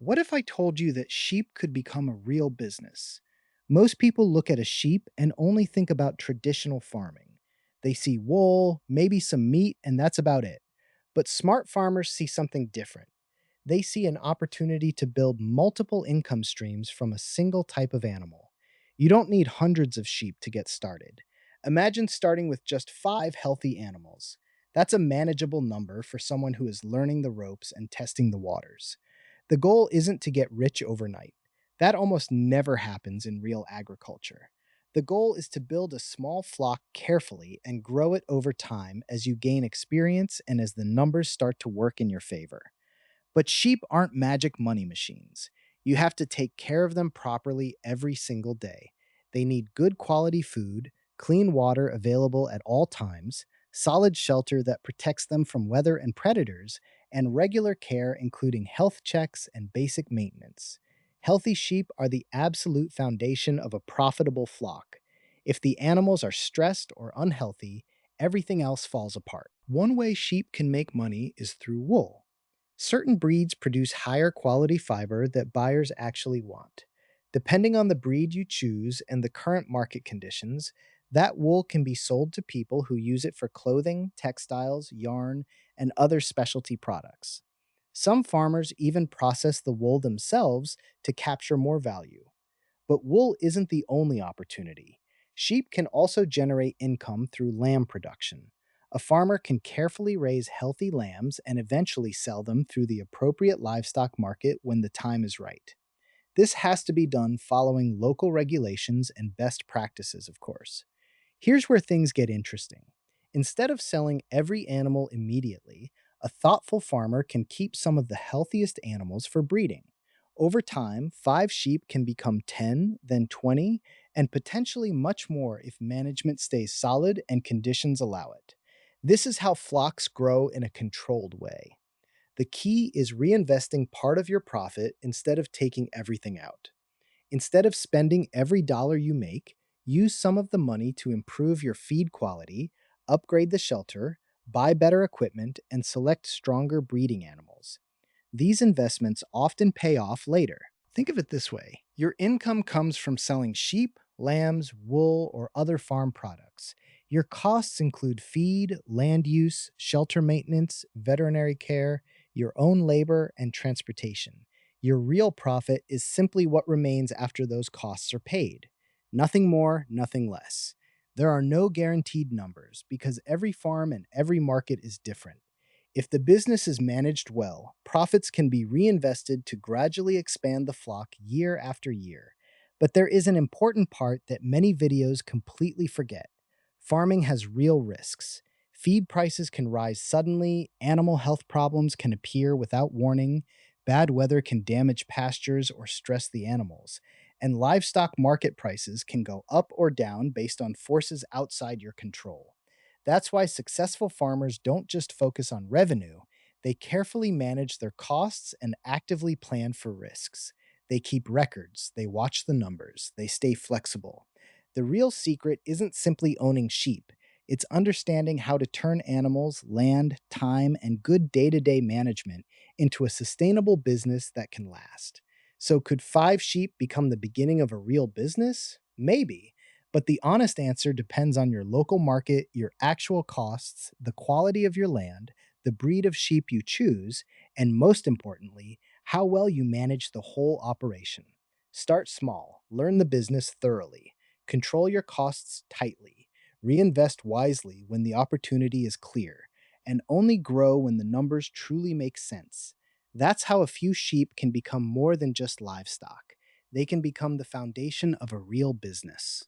What if I told you that sheep could become a real business? Most people look at a sheep and only think about traditional farming. They see wool, maybe some meat, and that's about it. But smart farmers see something different. They see an opportunity to build multiple income streams from a single type of animal. You don't need hundreds of sheep to get started. Imagine starting with just 5 healthy animals. That's a manageable number for someone who is learning the ropes and testing the waters. The goal isn't to get rich overnight. That almost never happens in real agriculture. The goal is to build a small flock carefully and grow it over time as you gain experience and as the numbers start to work in your favor. But sheep aren't magic money machines. You have to take care of them properly every single day. They need good quality food, clean water available at all times, solid shelter that protects them from weather and predators, and regular care, including health checks and basic maintenance. Healthy sheep are the absolute foundation of a profitable flock. If the animals are stressed or unhealthy, everything else falls apart. One way sheep can make money is through wool. Certain breeds produce higher quality fiber that buyers actually want. Depending on the breed you choose and the current market conditions, that wool can be sold to people who use it for clothing, textiles, yarn, and other specialty products. Some farmers even process the wool themselves to capture more value. But wool isn't the only opportunity. Sheep can also generate income through lamb production. A farmer can carefully raise healthy lambs and eventually sell them through the appropriate livestock market when the time is right. This has to be done following local regulations and best practices, of course. Here's where things get interesting. Instead of selling every animal immediately, a thoughtful farmer can keep some of the healthiest animals for breeding. Over time, 5 sheep can become 10, then 20, and potentially much more if management stays solid and conditions allow it. This is how flocks grow in a controlled way. The key is reinvesting part of your profit instead of taking everything out. Instead of spending every dollar you make, use some of the money to improve your feed quality, upgrade the shelter, buy better equipment, and select stronger breeding animals. These investments often pay off later. Think of it this way: your income comes from selling sheep, lambs, wool, or other farm products. Your costs include feed, land use, shelter maintenance, veterinary care, your own labor, and transportation. Your real profit is simply what remains after those costs are paid. Nothing more, nothing less. There are no guaranteed numbers because every farm and every market is different. If the business is managed well, profits can be reinvested to gradually expand the flock year after year. But there is an important part that many videos completely forget. Farming has real risks. Feed prices can rise suddenly, animal health problems can appear without warning, bad weather can damage pastures or stress the animals, and livestock market prices can go up or down based on forces outside your control. That's why successful farmers don't just focus on revenue, they carefully manage their costs and actively plan for risks. They keep records, they watch the numbers, they stay flexible. The real secret isn't simply owning sheep, it's understanding how to turn animals, land, time, and good day to day management into a sustainable business that can last. So, could 5 sheep become the beginning of a real business? Maybe. But the honest answer depends on your local market, your actual costs, the quality of your land, the breed of sheep you choose, and most importantly, how well you manage the whole operation. Start small, learn the business thoroughly, control your costs tightly, reinvest wisely when the opportunity is clear, and only grow when the numbers truly make sense. That's how a few sheep can become more than just livestock. They can become the foundation of a real business.